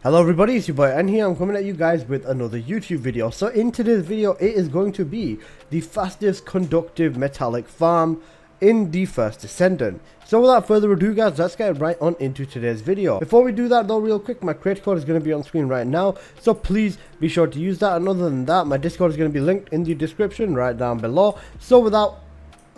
Hello everybody, it's your boy N here. I'm coming at you guys with another YouTube video. So in today's video, it is going to be the fastest conductive metallic farm in the first Descendant. So without further ado guys, let's get right on into today's video. Before we do that though, real quick, my creator code is going to be on screen right now, so please be sure to use that. And other than that, my Discord is going to be linked in the description right down below. So without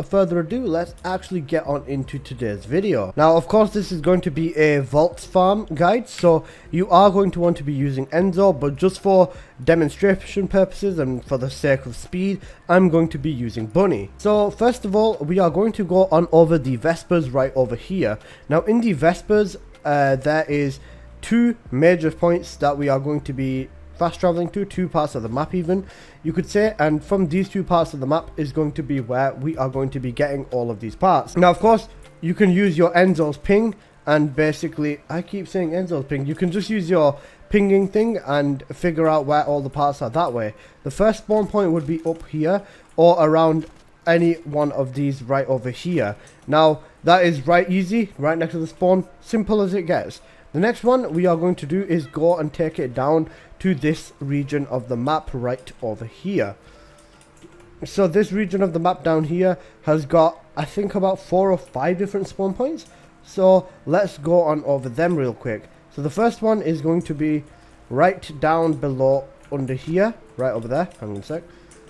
further ado, let's actually get on into today's video. Now of course this is going to be a vaults farm guide, so you are going to want to be using Enzo, but just for demonstration purposes and for the sake of speed, I'm going to be using Bunny. So first of all, we are going to go on over the Vespers right over here. Now in the Vespers there is two major points that we are going to be fast traveling to, two parts of the map even you could say, and from these two parts of the map is going to be where we are going to be getting all of these parts. Now of course you can use your Enzo's ping, and basically, I keep saying Enzo's ping, you can just use your pinging thing and figure out where all the parts are that way. The first spawn point would be up here or around any one of these right over here. Now that is right easy, right next to the spawn, simple as it gets. The next one we are going to do is go and take it down to this region of the map right over here. So this region of the map down here has got, I think, about 4 or 5 different spawn points. So let's go on over them real quick. So the first one is going to be right down below under here, right over there. Hang on a sec.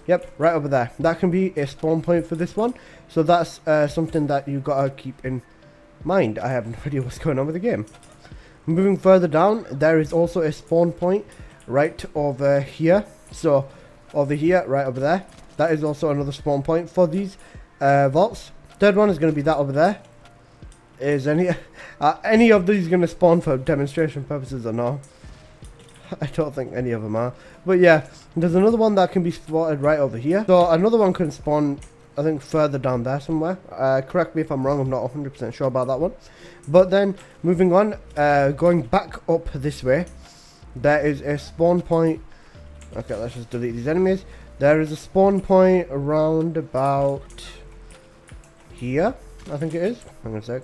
Yep, right over there. That can be a spawn point for this one. So that's something that you gotta keep in mind. I have no idea what's going on with the game. Moving further down, there is also a spawn point right over here. So over here, right over there, that is also another spawn point for these vaults. Third one is going to be that over there. Is any of these going to spawn for demonstration purposes or no? I don't think any of them are. But yeah, there's another one that can be spotted right over here. So another one can spawn, I think, further down there somewhere. Correct me if I'm wrong, I'm not 100% sure about that one. But then, moving on, going back up this way, there is a spawn point. Okay, let's just delete these enemies. There is a spawn point around about here, I think it is. Hang on a sec.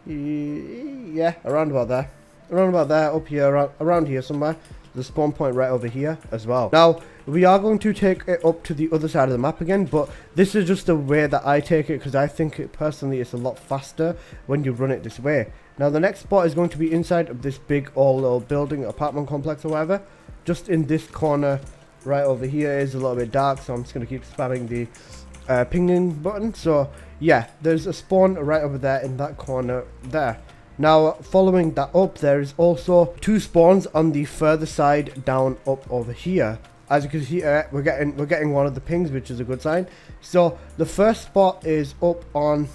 Yeah, around about there. Around about there, up here, around here somewhere. The spawn point right over here as well. Now we are going to take it up to the other side of the map again, but this is just the way that I take it because I think it personally it's a lot faster when you run it this way. Now the next spot is going to be inside of this big old building, apartment complex or whatever. Just in this corner right over here is a little bit dark, so I'm just going to keep spamming the pinging button. So yeah, there's a spawn right over there in that corner there. Now following that up, there is also 2 spawns on the further side down up over here. As you can see, we're getting one of the pings, which is a good sign. So the first spot is up over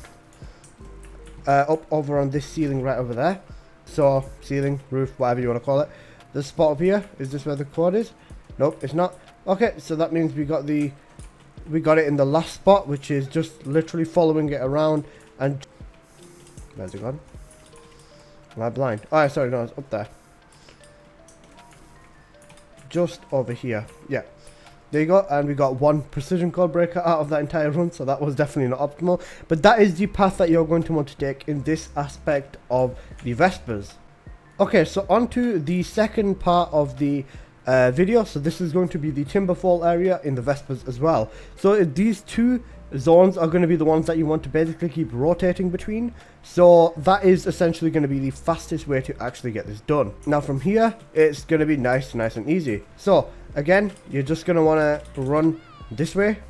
on this ceiling right over there. So ceiling, roof, whatever you want to call it. The spot up here, is this where the quad is? Nope, it's not. Okay, so that means we got it in the last spot, which is just literally following it around and where's it gone? Am I blind? Oh, sorry, no, it's up there. Just over here. Yeah. There you go. And we got 1 precision code breaker out of that entire run, so that was definitely not optimal. But that is the path that you're going to want to take in this aspect of the Vespers. Okay, so on to the second part of the video. So this is going to be the Timberfall area in the Vespers as well. So these 2 zones are going to be the ones that you want to basically keep rotating between. So that is essentially going to be the fastest way to actually get this done. Now from here, it's going to be nice and easy. So again, you're just going to want to run this way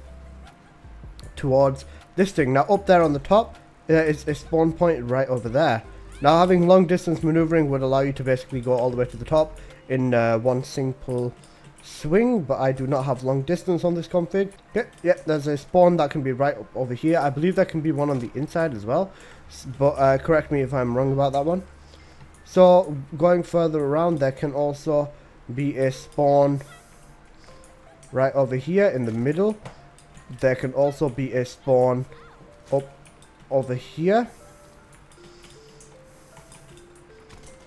towards this thing. Now up there on the top, there is a spawn point right over there. Now having long distance maneuvering would allow you to basically go all the way to the top in one simple swing, but I do not have long distance on this config. Yep, there's a spawn that can be right up over here. I believe there can be one on the inside as well, but correct me if I'm wrong about that one. So going further around, there can also be a spawn right over here in the middle. There can also be a spawn up over here,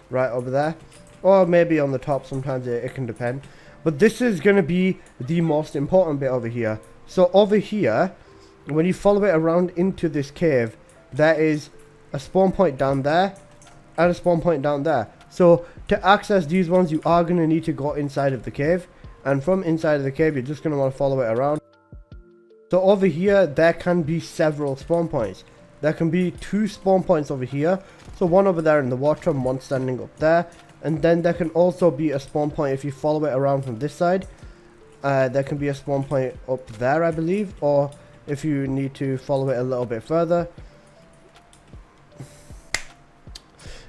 right over there, or maybe on the top. Sometimes it can depend. But this is going to be the most important bit over here. So over here, when you follow it around into this cave, there is a spawn point down there and a spawn point down there. So to access these ones, you are going to need to go inside of the cave, and from inside of the cave, you're just going to want to follow it around. So over here, there can be several spawn points. There can be 2 spawn points over here, so one over there in the water and one standing up there. And then there can also be a spawn point if you follow it around from this side. There can be a spawn point up there, I believe, or if you need to follow it a little bit further.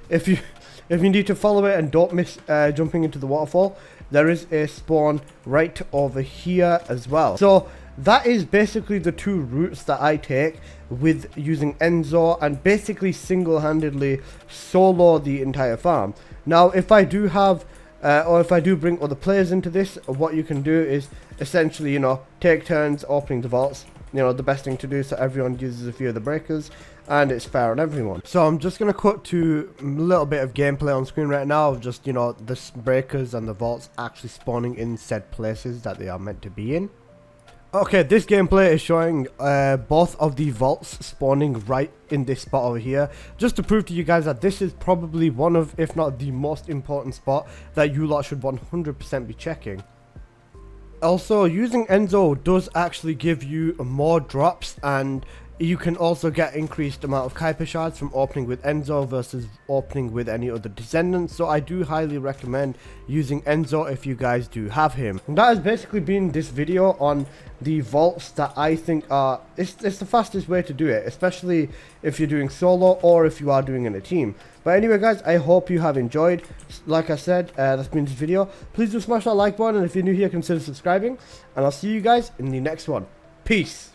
If you need to follow it and don't miss jumping into the waterfall, there is a spawn right over here as well. So that is basically the 2 routes that I take with using Enzo, and basically single-handedly solo the entire farm. Now if I do have or if I do bring other players into this, what you can do is essentially, you know, take turns opening the vaults. You know, the best thing to do, so everyone uses a few of the breakers and it's fair on everyone. So I'm just going to cut to a little bit of gameplay on screen right now of just, you know, the breakers and the vaults actually spawning in said places that they are meant to be in. Okay, this gameplay is showing both of the vaults spawning right in this spot over here, just to prove to you guys that this is probably one of, if not the most important spot that you lot should 100% be checking. Also, using Enzo does actually give you more drops, and you can also get increased amount of Kuiper shards from opening with Enzo versus opening with any other Descendant. So I do highly recommend using Enzo if you guys do have him. And that has basically been this video on the vaults that I think are, it's the fastest way to do it, especially if you're doing solo or if you are doing in a team. But anyway guys, I hope you have enjoyed. Like I said, that's been this video. Please do smash that like button, and if you're new here, consider subscribing, and I'll see you guys in the next one. Peace.